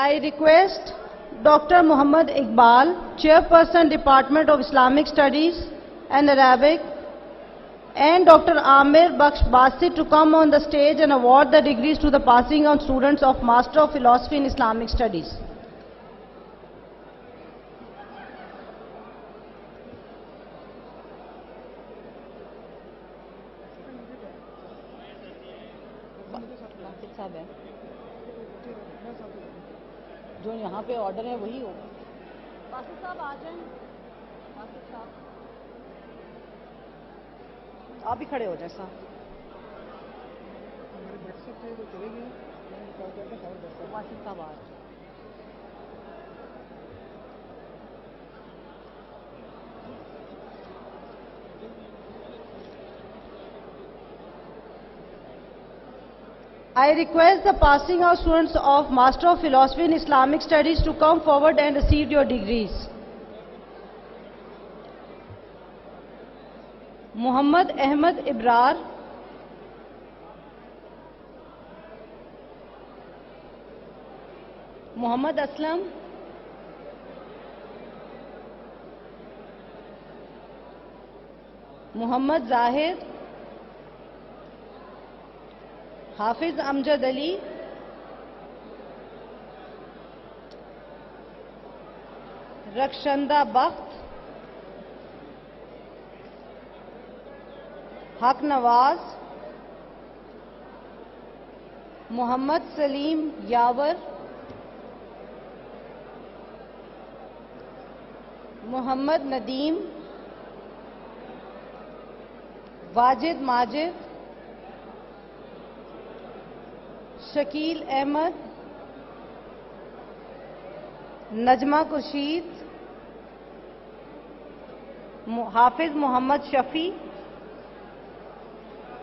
I request Dr. Muhammad Iqbal, Chairperson, Department of Islamic Studies and Arabic, and Dr. Amir Baksh Basit to come on the stage and award the degrees to the passing out students of Master of Philosophy in Islamic Studies. Basit साहब है, जो यहाँ पे order है वही होगा। बासित साहब आ जाएं। बासित साहब आप भी खड़े हो जाए साहब। बासित साहब आ जाए। I request the passing out students of Master of Philosophy in Islamic Studies to come forward and receive your degrees. Muhammad Ahmed Ibrar, Muhammad Aslam, Muhammad Zahir, Hafiz Amjad Ali, Rakshanda Bakht, Haq Nawaz, Muhammad Salim Yawar, Muhammad Nadeem, Wajid Majid, Shakil Ahmed, Najma Khurshid, Hafiz Muhammad Shafi,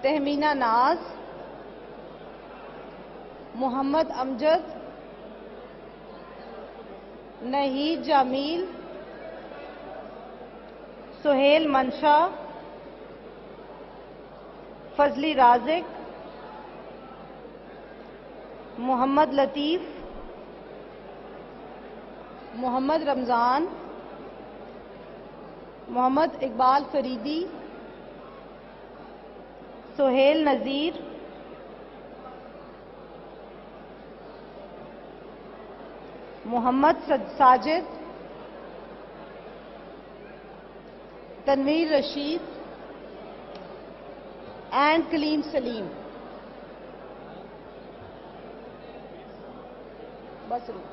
Tehmeena Naz, Muhammad Amjad, Naheed Jamil, Suhail Mansha, Fazli Razik, Muhammad Latif, Muhammad Ramzan, Muhammad Iqbal Faridi, Suhail Nazir, Muhammad Sajid, Tanveer Rashid, and Kaleem Salim. बस रुक।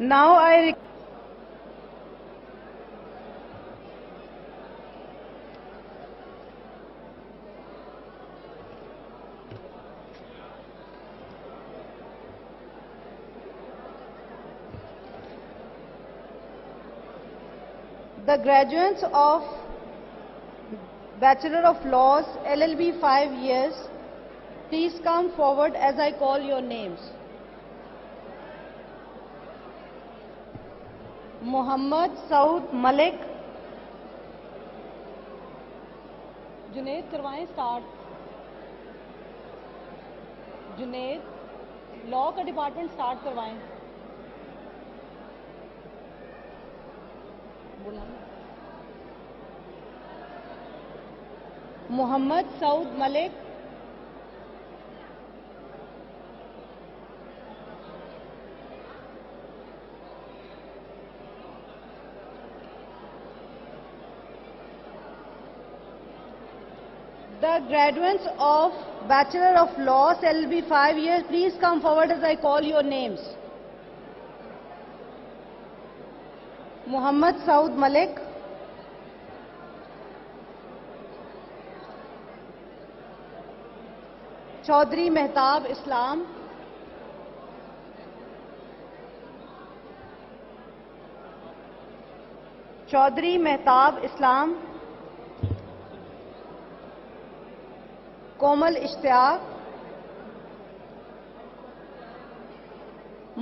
Now I The graduates of Bachelor of Laws, LLB 5 years, please come forward as I call your names. Muhammad Saud Malik. Junaid करवाएं start. Junaid, law का department start करवाएं। बुलाना। Muhammad Saud Malik. The graduates of Bachelor of Laws, LLB 5 years, please come forward as I call your names. Muhammad Saud Malik. Chaudhry Mehtab Islam. Chaudhry Mehtab Islam. कोमल इश्तियाक.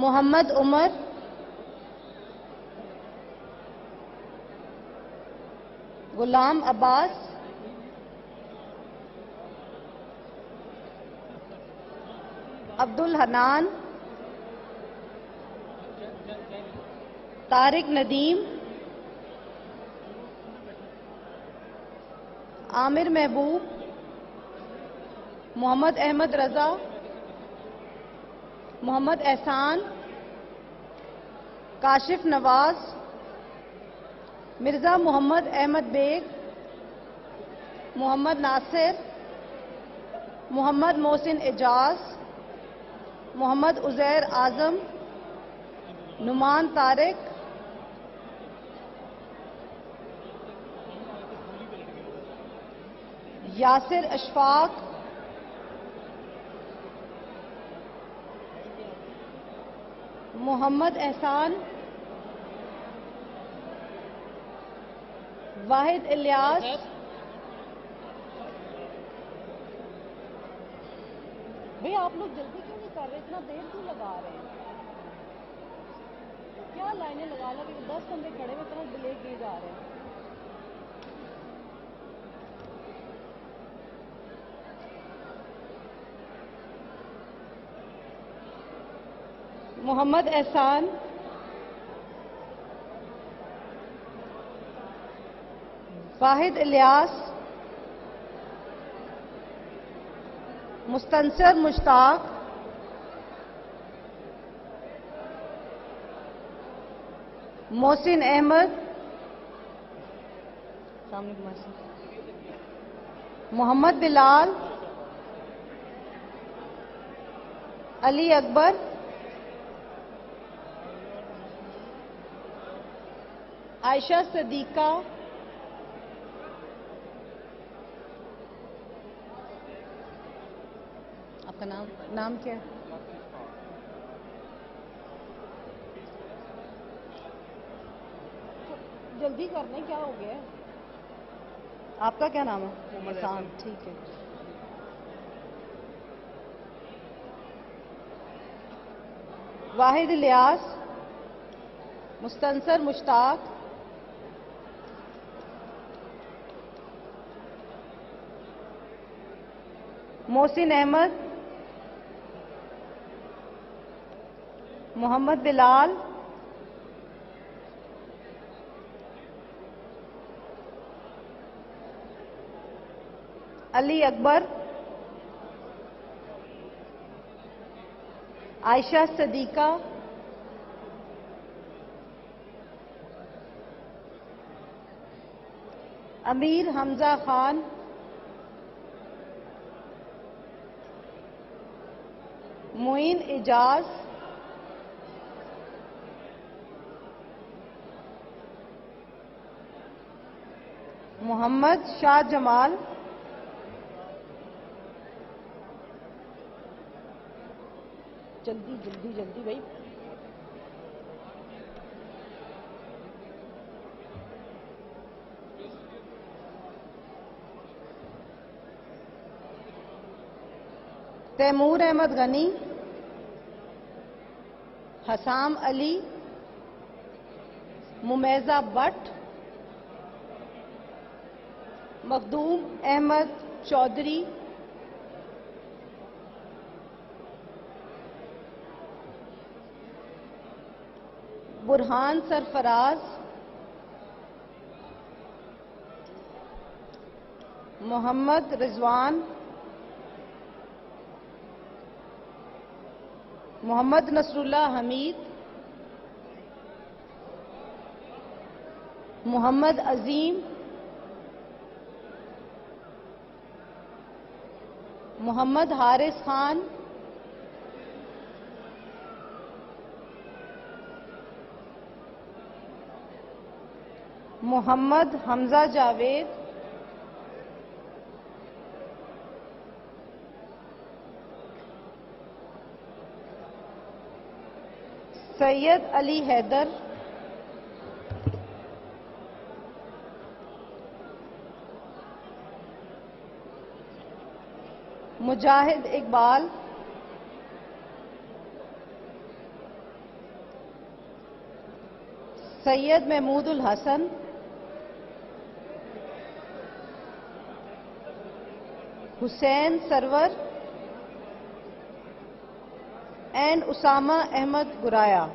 मोहम्मद उमर. गुलाम अब्बास. अब्दुल हनान. तारिक नदीम. आमिर महबूब. मोहम्मद अहमद रजा. मोहम्मद एहसान. Kashif Nawaz. Mirza Mohammad Ahmad bag. Mohammad Nasir. Mohammad Mohsin Ejaz. Mohammad Uzair आजम. नुमान तारिक. यासिर अशफाक. मोहम्मद एहसान. वाहिद इलियास. भैया आप लोग जल्दी क्यों नहीं कर रहे, इतना देर क्यों लगा रहे हैं? क्या लाइनें लगा लगे 10 बंदे खड़े हुए, इतना डिले किए जा रहे हैं। मोहम्मद एहसान. वाहिद इलियास. मुस्तनसर मुश्ताक. मोहसिन अहमद. मोहम्मद बिलाल. अली अकबर. आयशा सदीका. आपका नाम क्या है? जल्दी करने, क्या हो गया? आपका क्या नाम है? एहसान. ठीक है. वाहिद इलियास. मुस्तनसर मुश्ताक. मोहसिन अहमद. मोहम्मद बिलाल. अली अकबर. आयशा सदीका. अमीर हमजा खान. मोइन एजाज. मोहम्मद शाह जमाल. जल्दी जल्दी जल्दी भाई। Taimur Ahmed Ghani, Hasam Ali, Mumaiza Bhatt, Makhdoom Ahmed Chaudhry, Burhan Sarfaraz, Mohammad Rizwan, Mohammad Nasrullah Hamid, Mohammad Azeem, Mohammad Haris Khan, Mohammad Hamza Javed, Syed Ali Haider, Mujahid Iqbal, Syed Mahmudul Hasan, Hussain Sarwar and Usama Ahmed Guraya.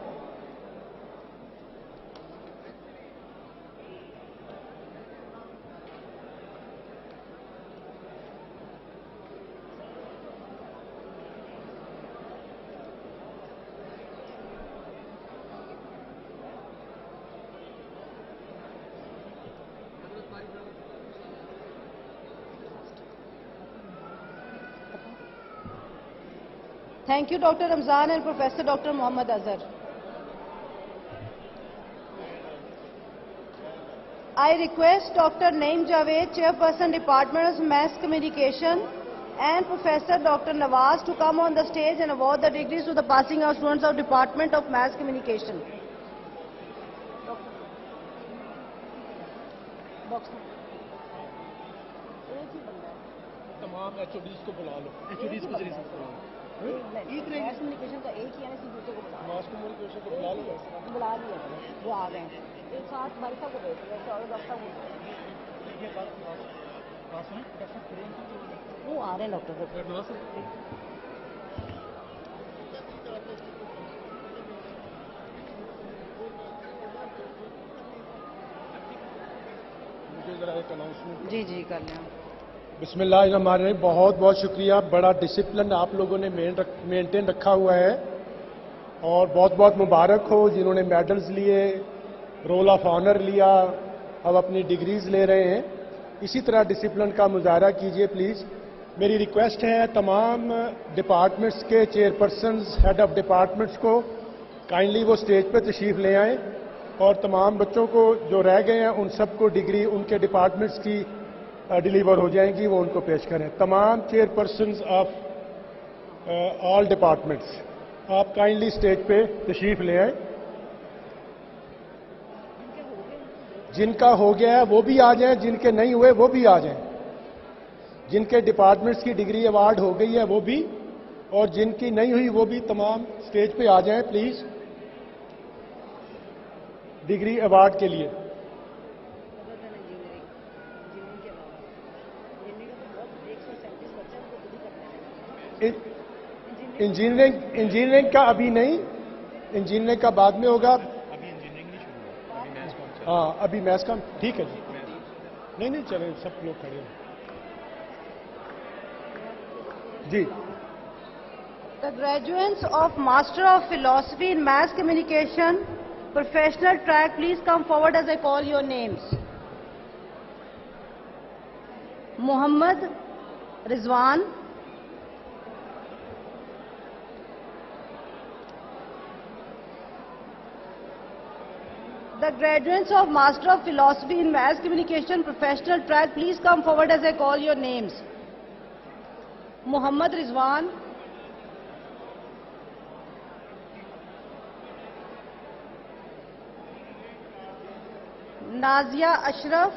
Thank you, Dr. Ramzan and Professor Dr. Muhammad Azhar. I request Dr. Naeem Javed, Chairperson, Department of Mass Communication, and Professor Dr. Nawaz to come on the stage and award the degrees to the passing out students of Department of Mass Communication. तमाम HODs को बुला लो, HODs को जरिए से बुला लो। Mass communication का एक ही है ना, इसी दूसरे को मास कम्युनिकेशन को बुला लो। बुला लिया, वो आ गए हैं। एक साथ भाई साहब को भेज दिया और डॉक्टर वो आ रहे हैं डॉक्टर। मुझे जरा एक अनाउंसमेंट। जी जी कर लें। बिस्मिल्लाहिर्रहमानिर्रहीम। बहुत बहुत शुक्रिया, बड़ा डिसिप्लिन आप लोगों ने मेंटेन रखा हुआ है और बहुत बहुत मुबारक हो जिन्होंने मेडल्स लिए, रोल ऑफ ऑनर लिया, अब अपनी डिग्रीज ले रहे हैं। इसी तरह डिसिप्लिन का मुजाहरा कीजिए प्लीज़। मेरी रिक्वेस्ट है तमाम डिपार्टमेंट्स के चेयरपर्सन्स, हेड ऑफ डिपार्टमेंट्स को काइंडली वो स्टेज पे तशरीफ़ ले आएँ और तमाम बच्चों को जो रह गए हैं उन सबको डिग्री उनके डिपार्टमेंट्स की डिलीवर हो जाएंगी, वो उनको पेश करें। तमाम चेयरपर्सन्स ऑफ ऑल डिपार्टमेंट्स आप काइंडली स्टेज पे तशरीफ़ ले आएँ। जिनका हो गया है वो भी आ जाएं, जिनके नहीं हुए वो भी आ जाएं। जिनके डिपार्टमेंट्स की डिग्री अवार्ड हो गई है वो भी, और जिनकी नहीं हुई वो भी तमाम स्टेज पे आ जाएं प्लीज डिग्री अवार्ड के लिए। इंजीनियरिंग का अभी नहीं, इंजीनियरिंग का बाद में होगा। हाँ अभी मैथ्स का ठीक है जी। नहीं चले सब लोग खड़े हैं जी। The graduates of Master of Philosophy in Mass Communication, Professional Track, please come forward as I call your names. Muhammad Rizwan, the graduates of Master of Philosophy in Mass Communication, Professional Track, please come forward as I call your names. Muhammad Rizwan, Nazia Ashraf,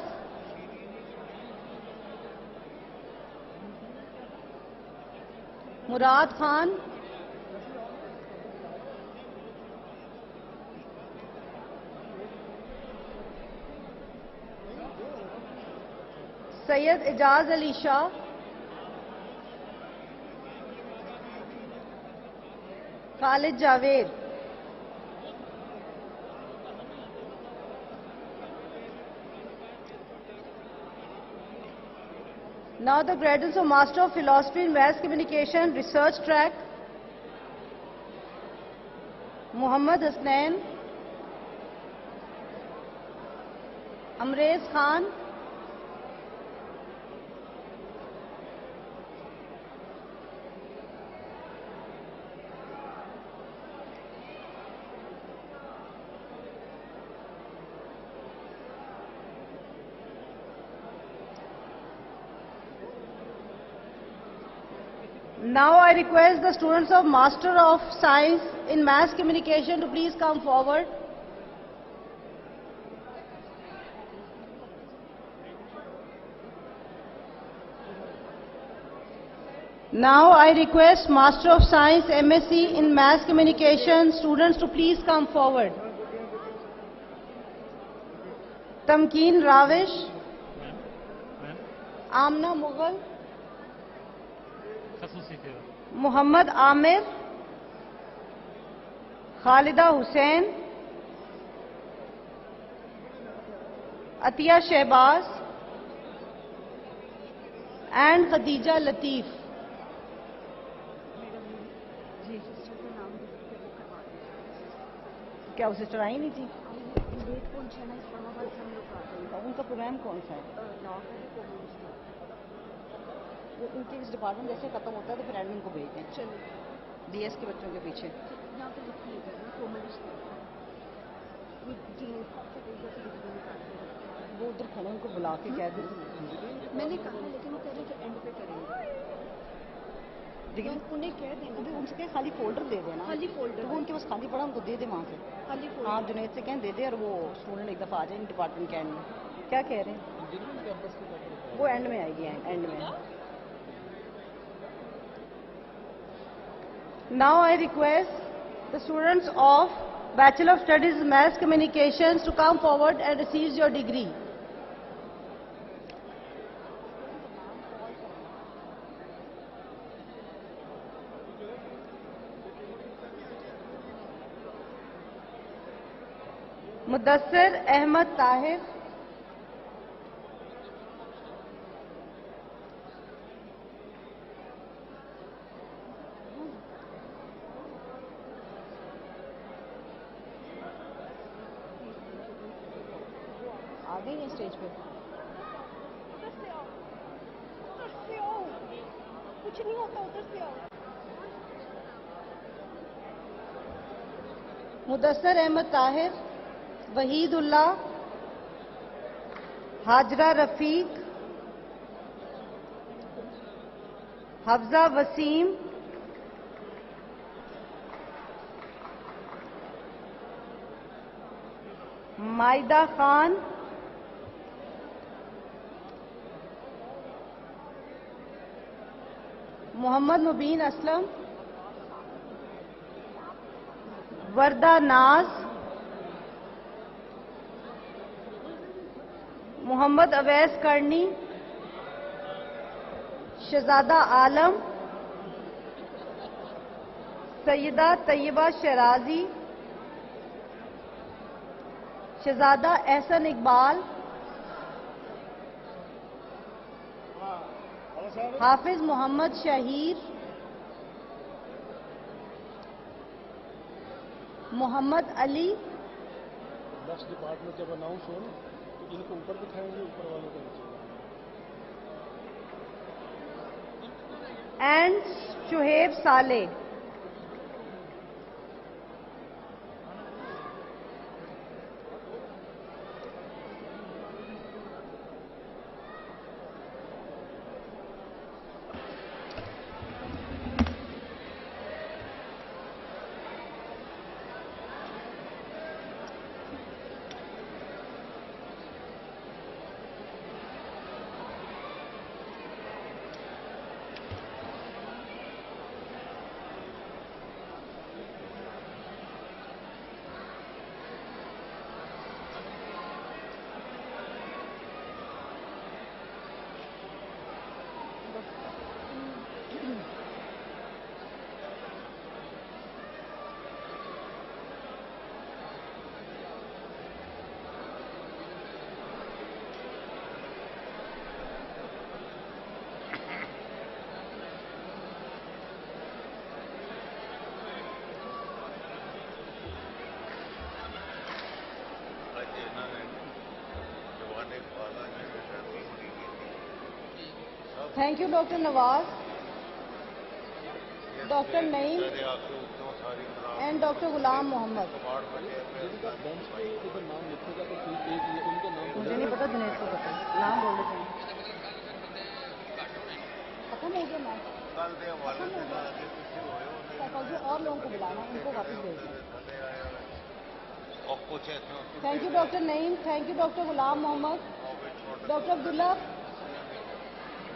Murad Khan, Syed Ejaz Ali Shah, Khalid Javed, now the graduates of Master of Philosophy in Mass Communication Research Track, Muhammad Hasnain, Amrez Khan, now I request the students of Master of Science in Mass Communication to please come forward. Now I request Master of Science MSc in Mass Communication students to please come forward. Tamkeen Ravish, Amna Mughal, Mohammad Aamir, Khalida Hussain, Atiya Shahbaz and Khadija Latif. क्या वो sister आई नहीं थी? उनका programme कौन सा है? वो उनके इस डिपार्टमेंट जैसे खत्म होता है तो फिर एडमिन को भेज दें। चलिए डीएस के बच्चों के पीछे वो उधर खड़े उनको बुला के कह दें। मैंने कहा लेकिन वो कह रहे कि एंड पे करेंगे, लेकिन उन्हें कह देना उनसे कहें खाली फोल्डर दे देना। खाली फोल्डर तो वो उनके पास खाली पड़ा उनको दे दे वहाँ से। खाली फोल्डर आप जुनेद से कहें दे दे और वो स्टूडेंट एक दफ़ा आ जाए डिपार्टमेंट के एंड में। क्या कह रहे हैं? वो एंड में आएगी, एंड में। Now I request the students of Bachelor of Studies Mass Communications to come forward and receive your degree. Mudassir Ahmad Tahir, आ गई है स्टेज पे। कुछ नहीं होता, उधर से आओ। मुदस्सिर अहमद ताहिर, वहीदुल्लाह, हाजरा रफीक, हफ्जा वसीम, माइदा खान, मोहम्मद मुबीन असलम, वर्दा नाज, मोहम्मद अवैस करनी, शहजादा आलम, सैयदा तैयबा शराजी, शहजादा एहसन इकबाल, हाफिज मोहम्मद शाहीर, मोहम्मद अली। नेक्स्ट डिपार्टमेंट जब अनाउंस हो तो इनको ऊपर बिठाएंगे, ऊपर वालों को नीचे। एंड शुहेब साले। Thank you, Dr. Nawaz, Dr. Naeem, and Dr. Ghulam Mohammed. मुझे नहीं पता, दिनेश को पता, नाम बोल देते हैं। खत्म हो गया मैच, साइकोलॉजी और लोगों को बुलाना, उनको वापस भेजना। Thank you doctor Naeem, thank you doctor Ghulam Mohammad, doctor Abdullah,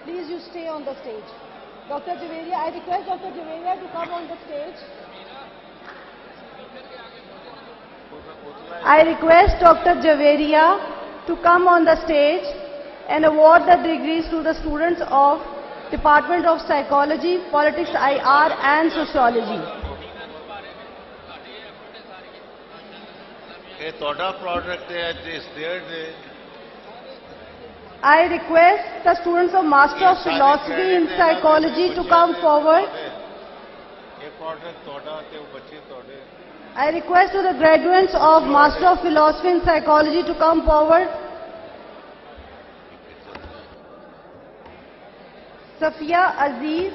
please you stay on the stage. Doctor Javeria, I request doctor Javeria to come on the stage. I request Dr. Javeria to come on the stage and award the degrees to the students of Department of Psychology, Politics, IR and Sociology. ਇਹ ਤੁਹਾਡਾ project ਹੈ ਅੱਜ state ਦੇ I request the students of Master of Philosophy in Psychology to come forward. ਇਹ project ਤੁਹਾਡਾ ਤੇ ਉਹ ਬੱਚੇ ਤੁਹਾਡੇ I request to the graduates of Master of Philosophy in Psychology to come forward. Safia Aziz,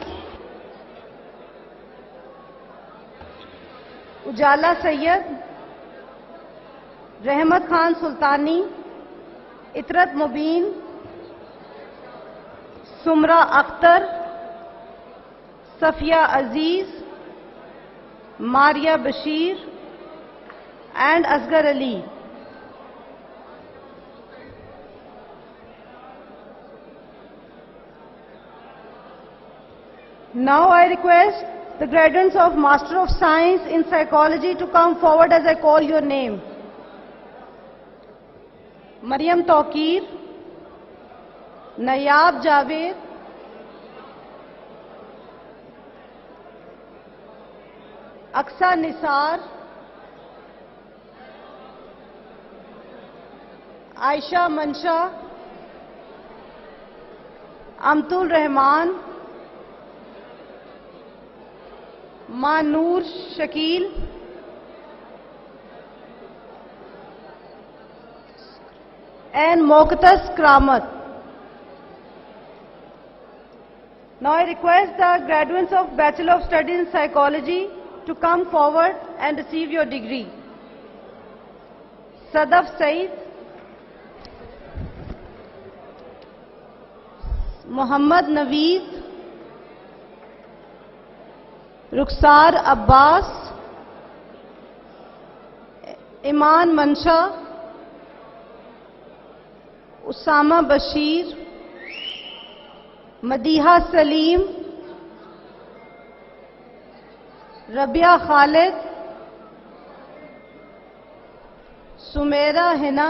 Ujala Sayyed, Rahmat Khan Sultani, Itrat Mubin, Sumra Akhtar, Safia Aziz, Maria Bashir and Asghar Ali. Now I request the graduates of Master of Science in Psychology to come forward as I call your name. Maryam Tawqir, Nayab Javed, Aksa Nisar, Aisha Mansha, Amtul Rahman, Manur Shakil, and Moqtas Kramat. Now I request the graduates of Bachelor of Studies in Psychology to come forward and receive your degree. Sadaf Saeed, Muhammad Naveed, Rukhsar Abbas, Iman Mansha, Usama Bashir, Madiha Salim, Rabia Khalid, Sumaira Hina,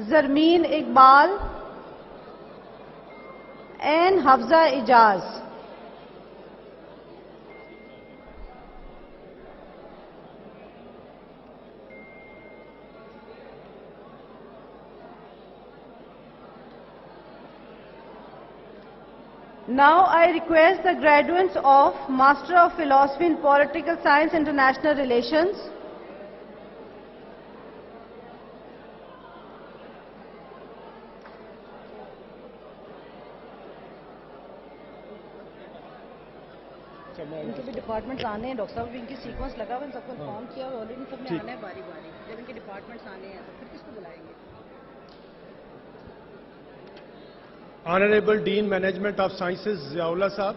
Zarmeen Iqbal and Hafza Ijaz. Now I request the graduates of Master of Philosophy in Political Science International Relations इनके भी departments आने हैं। Doctor साहब इनकी sequence लगा हुआ है, सबको इन्फॉर्म किया और ऑलरेडी सबने आना है बारी बारी। जब इनके डिपार्टमेंट्स आने हैं तो फिर किसको बुलाएंगे? Honorable Dean Management of Sciences Ziaullah Saab,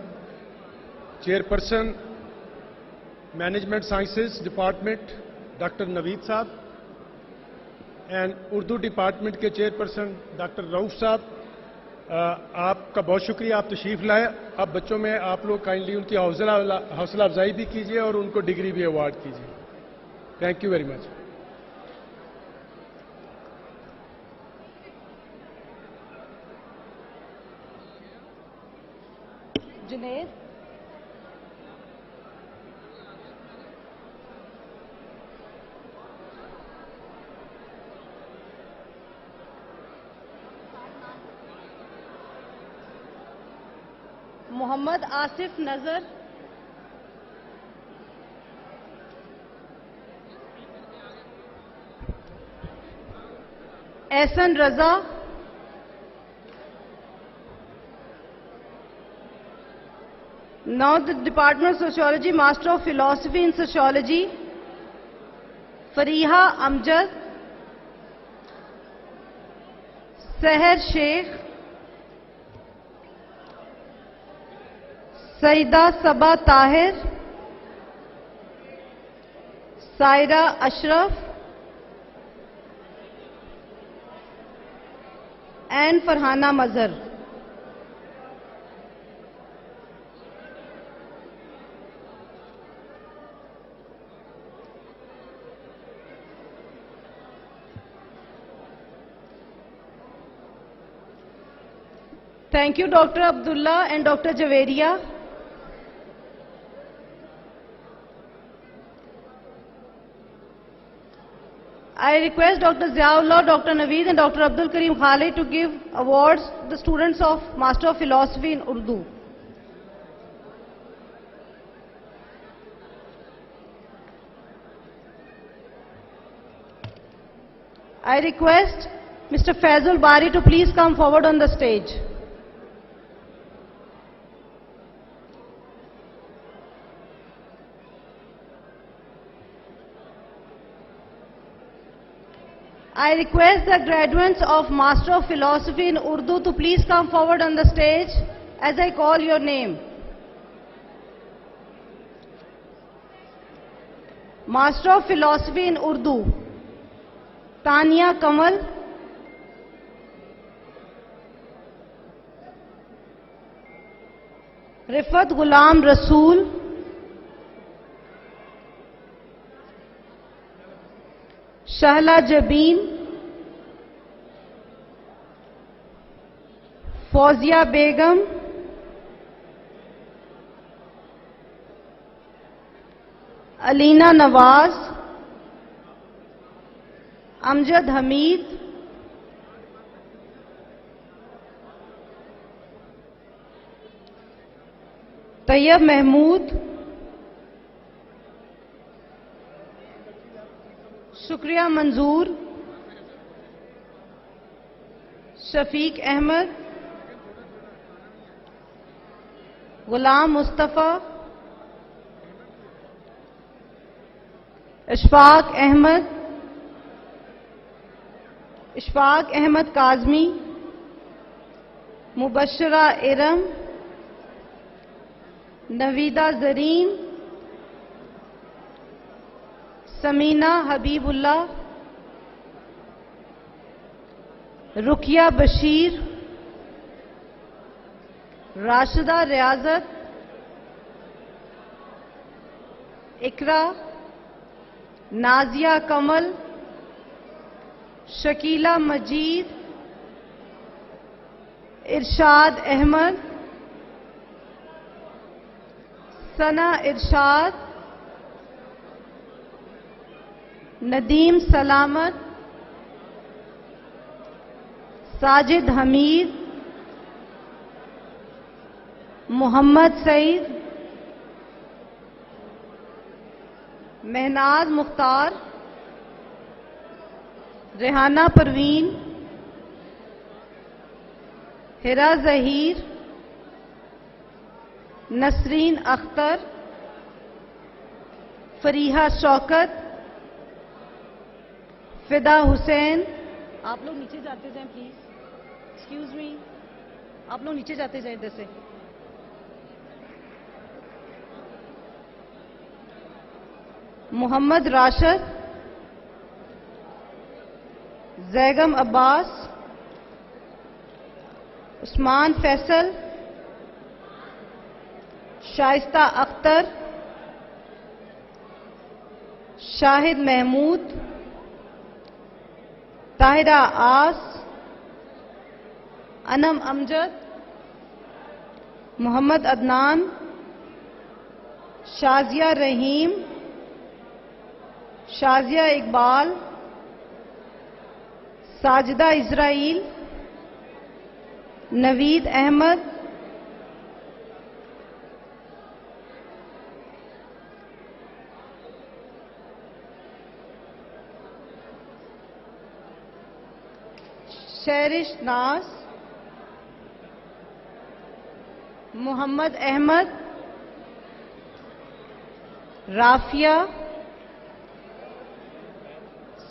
Chairperson Management Sciences Department Dr. Naveed Saab, and Urdu Department के Chairperson Dr. Rauf Saab, आपका बहुत शुक्रिया, आप तशरीफ लाए। अब बच्चों में आप लोग काइंडली उनकी हौसला अफजाई भी कीजिए और उनको डिग्री भी अवार्ड कीजिए। Thank you very much. Junaid, Mohammad Asif Nazar, Ehsan Raza, now the Department of Sociology, Master of Philosophy in Sociology, Fariha Amjad, Seher Sheikh, Saida Sabah Tahir, Saira Ashraf, and Farhana Mazhar. Thank you, Dr. Abdullah and Dr. Javeria. I request Dr. Ziaullah, Dr. Naveed and Dr. Abdul Karim Khalid to give awards to the students of Master of Philosophy in Urdu. I request Mr. Faisal Bari to please come forward on the stage. I request the graduates of Master of Philosophy in Urdu to please come forward on the stage as I call your name. Master of Philosophy in Urdu, Tania Kamal, Rifat Ghulam Rasool, Shahla Jabin, Fauzia Begum, Alina Nawaz, Amjad Hamid, Tayyab Mahmood, Shukriya Manzoor, Shafiq Ahmed, Ghulam Mustafa, Ishfaq Ahmed, Ishfaq Ahmed Kazmi, Mubashira Iram, Navida Zareen, Samina Habibullah, Rukia Bashir, Rashida Riazat, Ikra, Nazia Kamal, Shakila Majid, Irshad Ahmed, Sana Irshad, Nadeem Salamat, Sajid Hamid, Muhammad Saeed, Mehnaz Mukhtar, Rehana Parveen, Hira Zahir, Nasreen Akhtar, Fariha Shaukat, फिदा हुसैन। आप लोग नीचे जाते जाएं please, excuse me, आप लोग नीचे जाते जाएं इधर से। Mohammad Rashid, Zaigham Abbas, Usman Faisal, Shaista Akhtar, Shahid Mahmood, Tahira Aas, Anam Amjad, Mohammad Adnan, Shazia Rahim, Shazia Iqbal, Sajida Israil, Naveed Ahmed, Sherish Naz, Mohammad Ahmed, Rafia,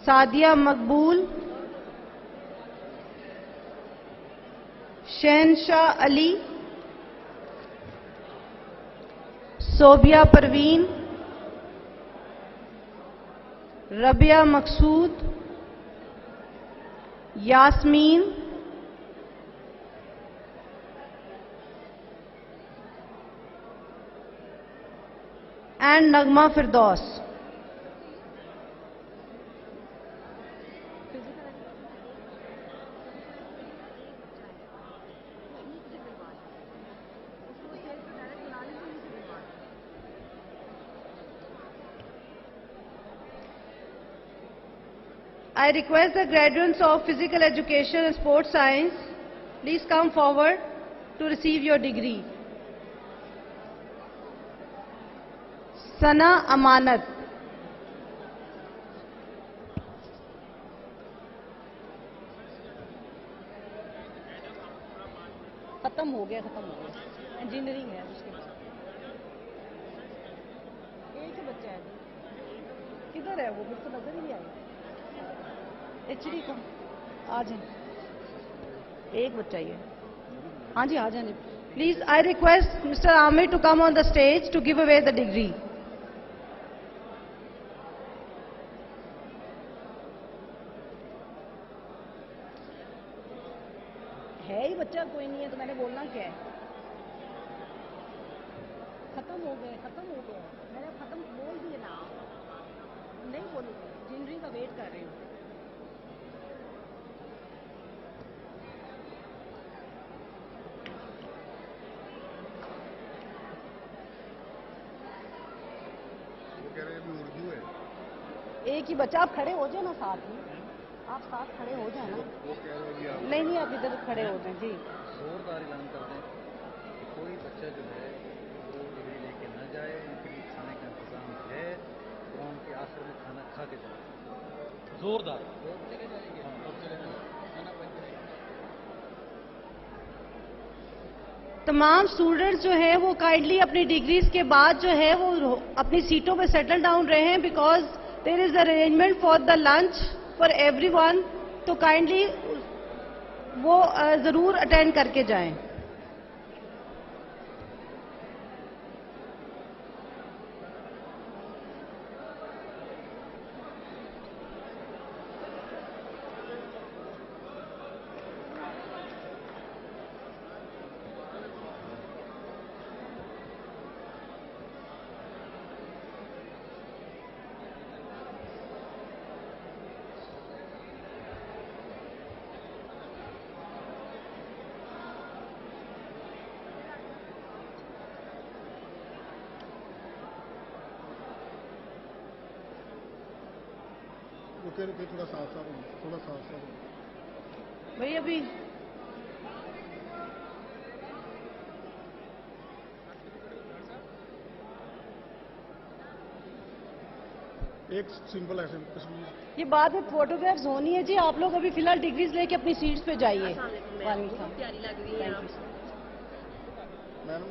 Sadia Maqbool, Shahanshah Ali, Sobia Parveen, Rabia Maqsood, Yasmeen, and Nagma Firdaus. I request the graduates of Physical Education and Sports Science, please come forward to receive your degree. Sana Amanat. खत्म हो गया इंजीनियरिंग है उसके बाद। एक ही बच्चा है, किधर है वो, मुझको नजर ही नहीं आया। एचडी को आ जाए, एक बच्चा ही है। हाँ जी, आ जाए Please, I request Mr. Amir to come on the stage to give away the degree. है ही बच्चा, कोई नहीं है तो मैंने बोलना क्या है। खत्म हो गए, मैंने खत्म बोल दिए ना, नहीं बोलूंगी, इंजीनियरिंग का वेट कर रही हूँ। वो कह रहे हैं अभी उर्दू है। एक ही बच्चा, आप खड़े हो जाए ना साथ में, आप साथ खड़े हो जाए ना। वो कह रहे हैं अभी आप नहीं, आप इधर खड़े हो जाए जी। जोरदार ऐलान कर दें कि कोई बच्चा जो है वो डिग्री लेके ना जाए, उनके लिए खाने का इंतजाम है, तो उनके आखिर में खाना खा के जाए। जोरदार चले जाएंगे, हाँ, चले जाएंगे, खाना बन जाएगा। तमाम स्टूडेंट्स जो हैं वो काइंडली अपनी डिग्रीज के बाद जो है वो अपनी सीटों पे सेटल डाउन रहे हैं, because there is arrangement for the lunch for everyone. तो काइंडली वो जरूर अटेंड करके जाएं। रुके थोड़ा साफ साफ भाई अभी एक सिंपल ऐसे तस्वीर। ये बाद में फोटोग्राफ्स होनी है जी। आप लोग अभी फिलहाल डिग्रीज लेके अपनी सीट्स पे जाइए। प्यारी लग रही है मैडम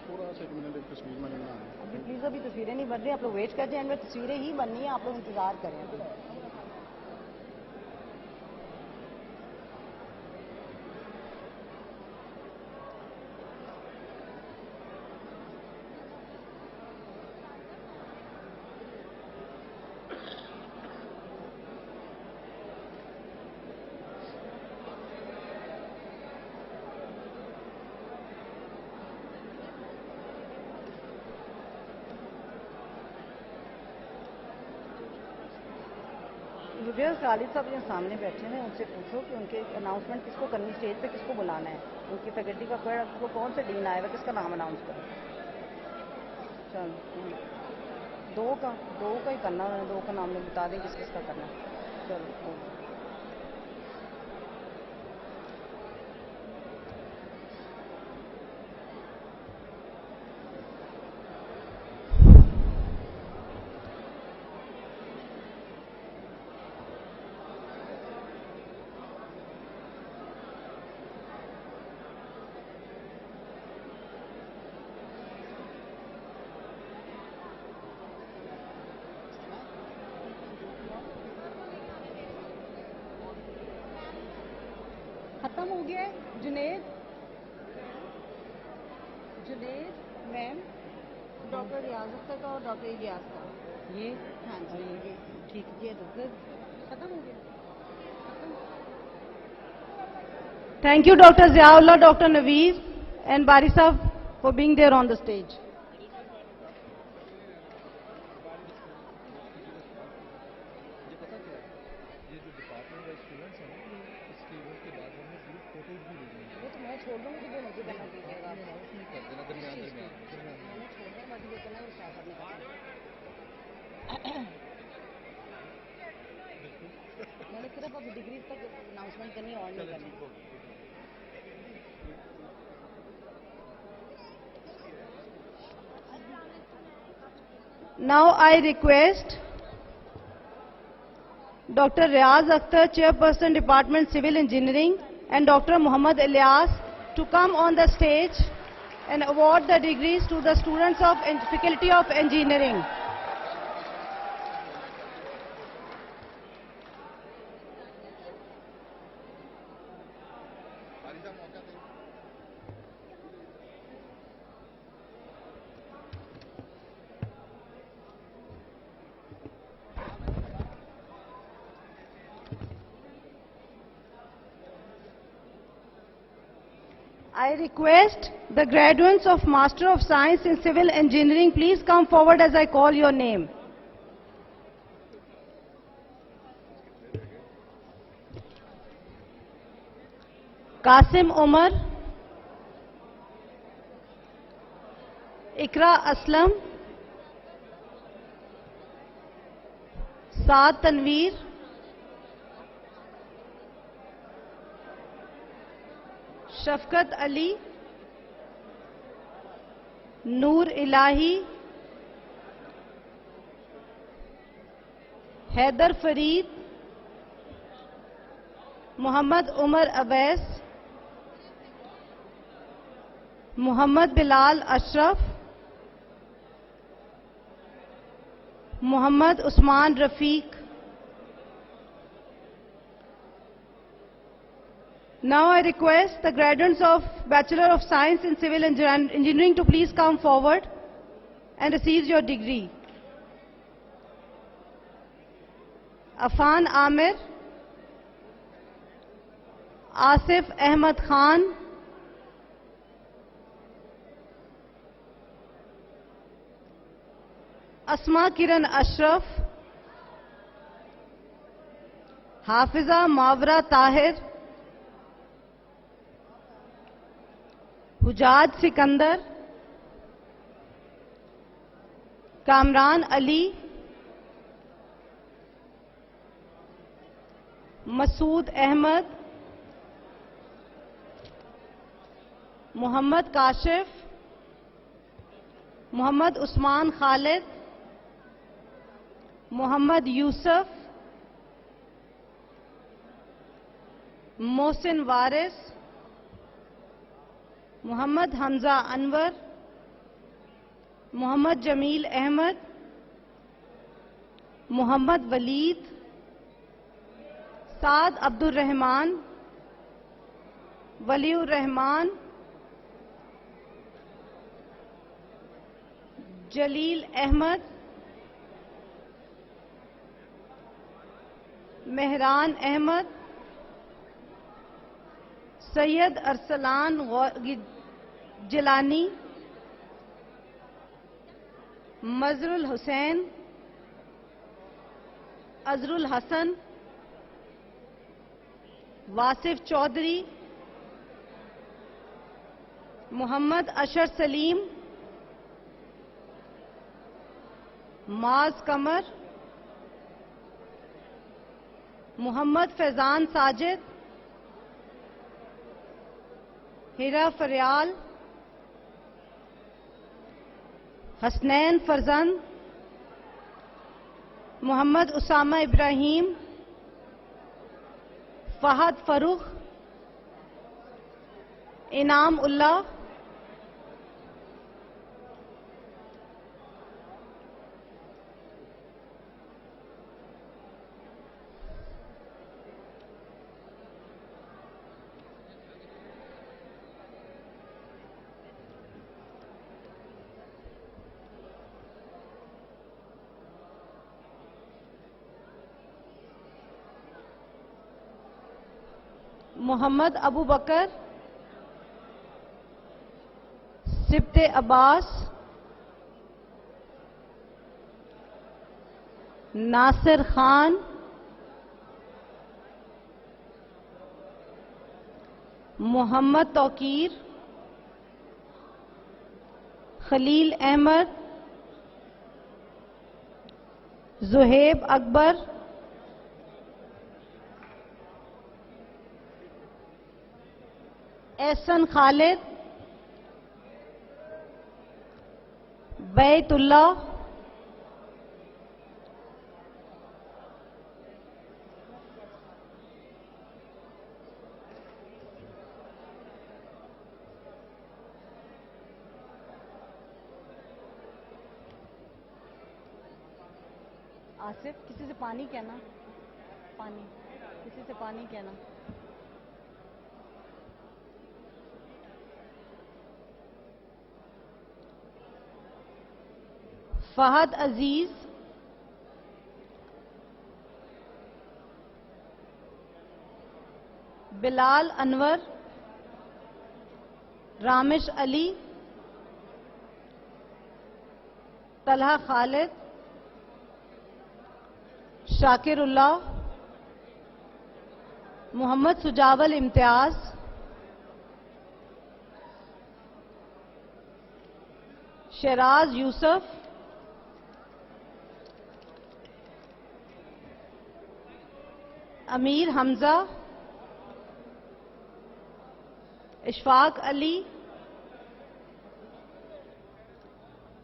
थोड़ा सा 1 मिनट एक तस्वीर मैंने बनानी। अभी प्लीज, अभी तस्वीरें नहीं बन रही, आप लोग वेट कर जाए, इनमें तस्वीरें ही बननी है, आप लोग इंतजार करें अभी। खालिद साहब यहाँ सामने बैठे हैं, उनसे पूछो कि उनके अनाउंसमेंट किसको करनी, स्टेज पे किसको बुलाना है, उनकी फैकल्टी का कौन सा डीन आएगा, किसका नाम अनाउंस करें। चलो दो का ही करना, उन्होंने 2 का नाम में बता दें किस किसका करना। चलो खत्म हो गया है। जुनेद, जुनेद मैम, डॉक्टर रियाज अख्तर का और डॉक्टर इलियास का। ये हाँ और ये ठीक ये दो। फिर खत्म हो गया। Thank you, Dr. Ziaullah, Dr. Naveed, and Bari Sahab for being there on the stage. ये पता क्या है, ये जो डिपार्टमेंट वाइज स्टूडेंट्स हैं ना, ये इसके इवेंट के बाद हमें ग्रुप फोटोज भी भेजनी है। वो तो मैं छोड़ दूंगी तो दोनों की बना दीजिएगा। आपने अनाउंस नहीं कर देना दरमियान दरमियान में। मैंने छोड़ दिया, बाकी जो करना है वो शाह साहब ने करना है। मैंने सिर्फ अब डिग्री तक अनाउंसमेंट करनी है और नहीं करनी। Now I request Dr. Riaz Akhtar, Chairperson Department Civil Engineering, and Dr. Muhammad Ilyas to come on the stage and award the degrees to the students of Faculty of Engineering. I request the graduates of Master of Science in Civil Engineering, please come forward as I call your name. Qasim Umar, Ikra Aslam, Saad Tanveer, Shafqat Ali, Noor Ilahi, Haider Farid, Mohammad Umar Awais, Mohammad Bilal Ashraf, Mohammad Usman Rafiq. Now I request the graduates of Bachelor of Science in Civil Engineering to please come forward and receive your degree. Afan Amir, Asif Ahmad Khan, Asma Kiran Ashraf, Hafiza Mawra Tahir, हुजाज Sikandar, Kamran Ali, Masood Ahmad, Mohammad Kashif, Mohammad Usman Khalid, Mohammad Yusuf, Mohsin वारिस, मोहम्मद हमजा अनवर, मोहम्मद जमील अहमद, मोहम्मद वलीद, साद अब्दुल रहमान, वलीउर रहमान, जलील अहमद, मेहरान अहमद, सैयद अरसलान जिलानी, मजरुल हुसैन, अजरुल हसन, वासिफ चौधरी, मोहम्मद अशर सलीम, माज कमर, मोहम्मद फैजान साजिद, हिरा फरियाल, हसनैन फरजंद, मोहम्मद उसामा इब्राहिम, फहद फरूख, इनाम उल्लाह, मोहम्मद अबू बकर, सिब्ते अब्बास, नासिर खान, मोहम्मद तौकीर, खलील अहमद, जुहेब अकबर, एहसन खालिद, बैतुल्लाह, आसिफ, किसी से पानी कहना, पानी, किसी से पानी कहना। फहद अजीज, बिलाल अनवर, रामिश अली, तलहा खालिद, शाकिरुल्लाह, मोहम्मद सुजावल इम्तियाज, शराज यूसुफ, अमीर हमजा, इशफाक अली,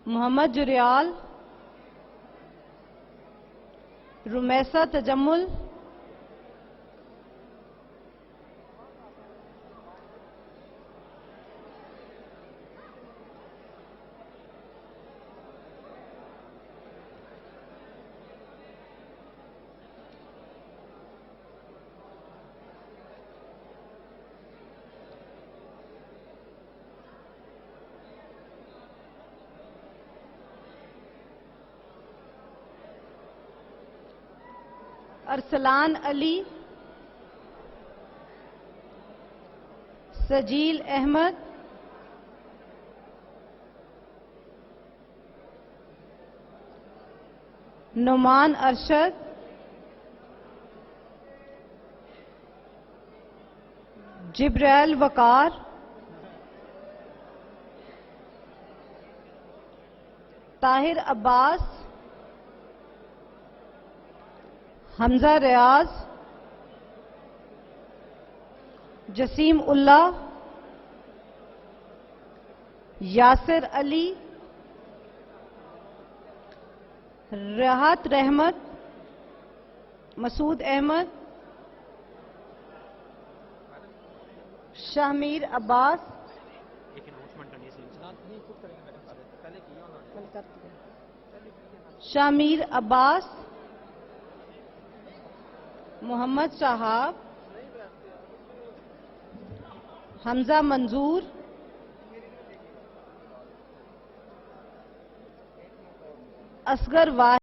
मोहम्मद जुरियाल, रुमैसा तजम्मुल, अरसलान अली, सजील अहमद, नुमान अरशद, जिब्राइल वकार, ताहिर अब्बास, हमजा रियाज, जसीम उल्लाह, यासिर अली, राहत रहमत, मसूद अहमद, शाहमीर अब्बास, शामीर अब्बास, मोहम्मद शहाब, हमजा मंजूर, असगर वाहिद,